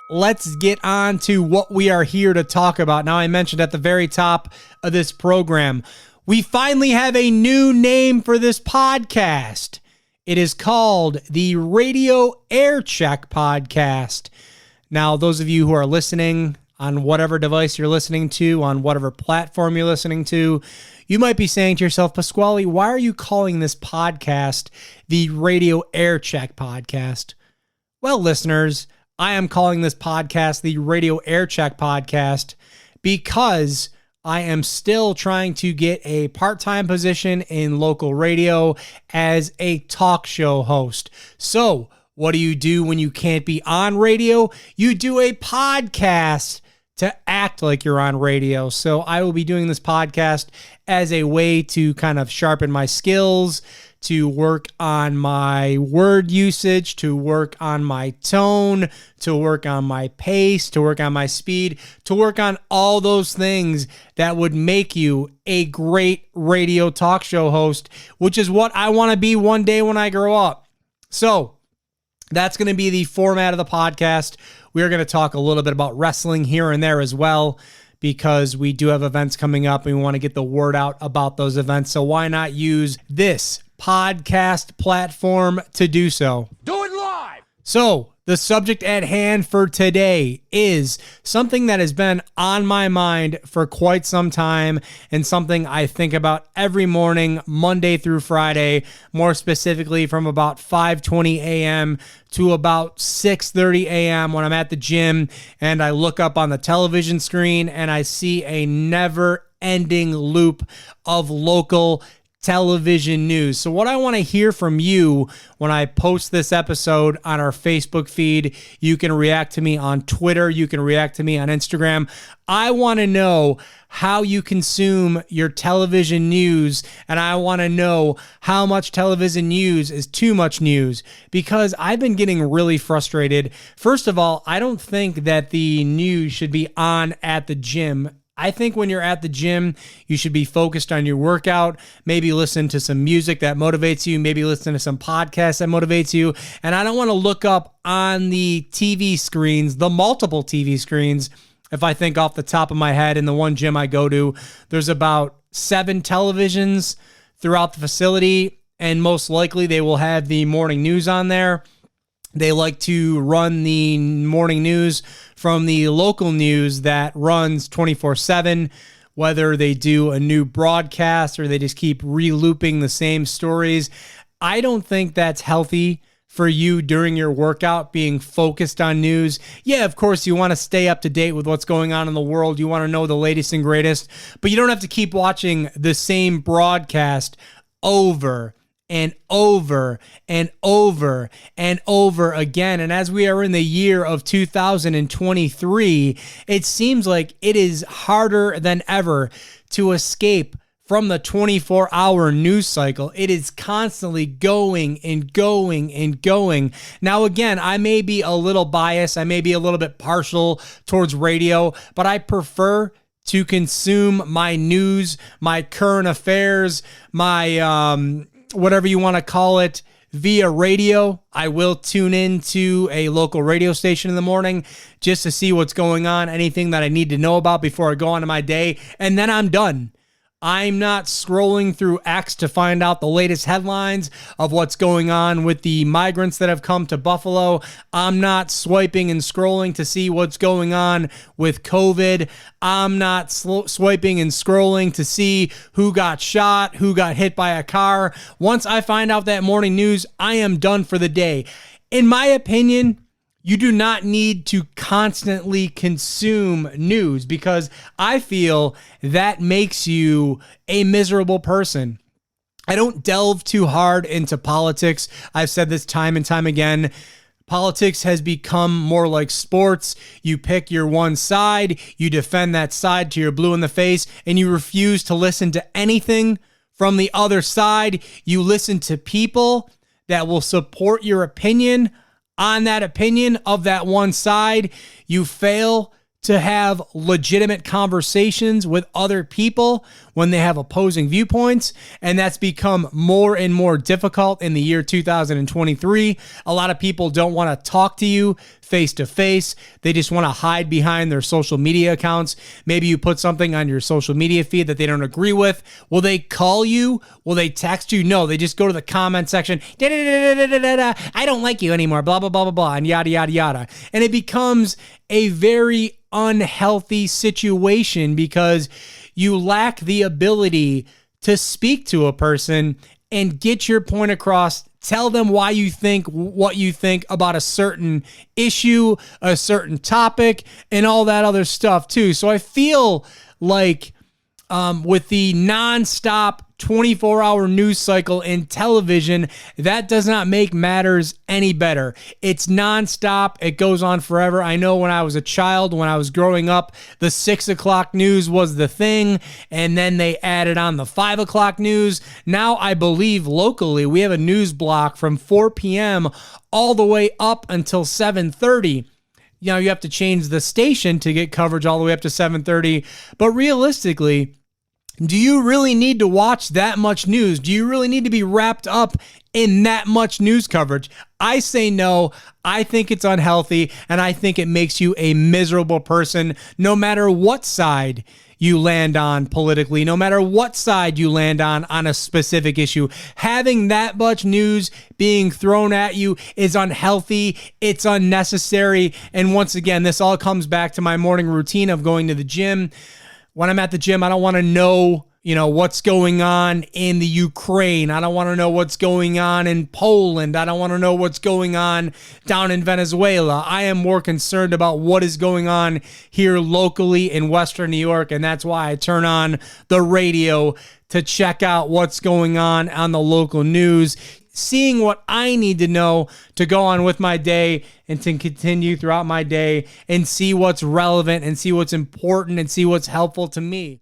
let's get on to what we are here to talk about. Now, I mentioned at the very top of this program, we finally have a new name for this podcast. It is called the Radio Air Check Podcast. Now, those of you who are listening on whatever device you're listening to, on whatever platform you're listening to, you might be saying to yourself, Pasquale, why are you calling this podcast the Radio Air Check Podcast? Well, listeners, I am calling this podcast the Radio Air Check Podcast because I am still trying to get a part-time position in local radio as a talk show host. So, what do you do when you can't be on radio? You do a podcast to act like you're on radio. So I will be doing this podcast as a way to kind of sharpen my skills, to work on my word usage, to work on my tone, to work on my pace, to work on my speed, to work on all those things that would make you a great radio talk show host, which is what I want to be one day when I grow up. So that's going to be the format of the podcast. We're going to talk a little bit about wrestling here and there as well, because we do have events coming up and we want to get the word out about those events. So why not use this podcast platform to do so? Do it live! So the subject at hand for today is something that has been on my mind for quite some time and something I think about every morning, Monday through Friday, more specifically from about 5:20 a.m. to about 6:30 a.m. when I'm at the gym and I look up on the television screen and I see a never-ending loop of local television news. So what I want to hear from you when I post this episode on our Facebook feed, you can react to me on Twitter, you can react to me on Instagram. I want to know how you consume your television news, and I want to know how much television news is too much news, because I've been getting really frustrated. First of all, I don't think that the news should be on at the gym. I think when you're at the gym, you should be focused on your workout, maybe listen to some music that motivates you, maybe listen to some podcasts that motivates you. And I don't want to look up on the TV screens, the multiple TV screens. If I think off the top of my head, in the one gym I go to, there's about 7 televisions throughout the facility, and most likely they will have the morning news on there. They like to run the morning news from the local news that runs 24/7, whether they do a new broadcast or they just keep re-looping the same stories. I don't think that's healthy for you during your workout, being focused on news. Yeah, of course, you want to stay up to date with what's going on in the world. You want to know the latest and greatest, but you don't have to keep watching the same broadcast over and over and over and over again. And as we are in the year of 2023, it seems like it is harder than ever to escape from the 24-hour news cycle. It is constantly going and going and going. Now, again, I may be a little biased. I may be a little bit partial towards radio, but I prefer to consume my news, my current affairs, my whatever you want to call it, via radio. I will tune into a local radio station in the morning just to see what's going on, anything that I need to know about before I go on to my day, and then I'm done. I'm not scrolling through X to find out the latest headlines of what's going on with the migrants that have come to Buffalo. I'm not swiping and scrolling to see what's going on with COVID. I'm not swiping and scrolling to see who got shot, who got hit by a car. Once I find out that morning news, I am done for the day. In my opinion, you do not need to constantly consume news, because I feel that makes you a miserable person. I don't delve too hard into politics. I've said this time and time again. Politics has become more like sports. You pick your one side, you defend that side till you're blue in the face, and you refuse to listen to anything from the other side. You listen to people that will support your opinion on that opinion of that one side. You fail to have legitimate conversations with other people when they have opposing viewpoints, and that's become more and more difficult in the year 2023. A lot of people don't want to talk to you face to face. They just want to hide behind their social media accounts. Maybe you put something on your social media feed that they don't agree with. Will they call you? Will they text you? No, they just go to the comment section. I don't like you anymore. Blah, blah, blah, blah, blah, and yada, yada, yada. And it becomes a very unhealthy situation because you lack the ability to speak to a person and get your point across. Tell them why you think what you think about a certain issue, a certain topic, and all that other stuff too. So I feel like with the nonstop 24-hour news cycle in television, that does not make matters any better. It's nonstop. It goes on forever. I know when I was a child, when I was growing up, the 6 o'clock news was the thing, and then they added on the 5 o'clock news. Now I believe locally we have a news block from 4 p.m. all the way up until 7:30. You know, you have to change the station to get coverage all the way up to 7:30. But realistically, do you really need to watch that much news? Do you really need to be wrapped up in that much news coverage? I say no. I think it's unhealthy, and I think it makes you a miserable person no matter what side you land on politically, no matter what side you land on a specific issue. Having that much news being thrown at you is unhealthy. It's unnecessary. And once again, this all comes back to my morning routine of going to the gym. When I'm at the gym, I don't want to know, what's going on in the Ukraine. I don't want to know what's going on in Poland. I don't want to know what's going on down in Venezuela. I am more concerned about what is going on here locally in Western New York, and that's why I turn on the radio to check out what's going on the local news, seeing what I need to know to go on with my day and to continue throughout my day and see what's relevant and see what's important and see what's helpful to me.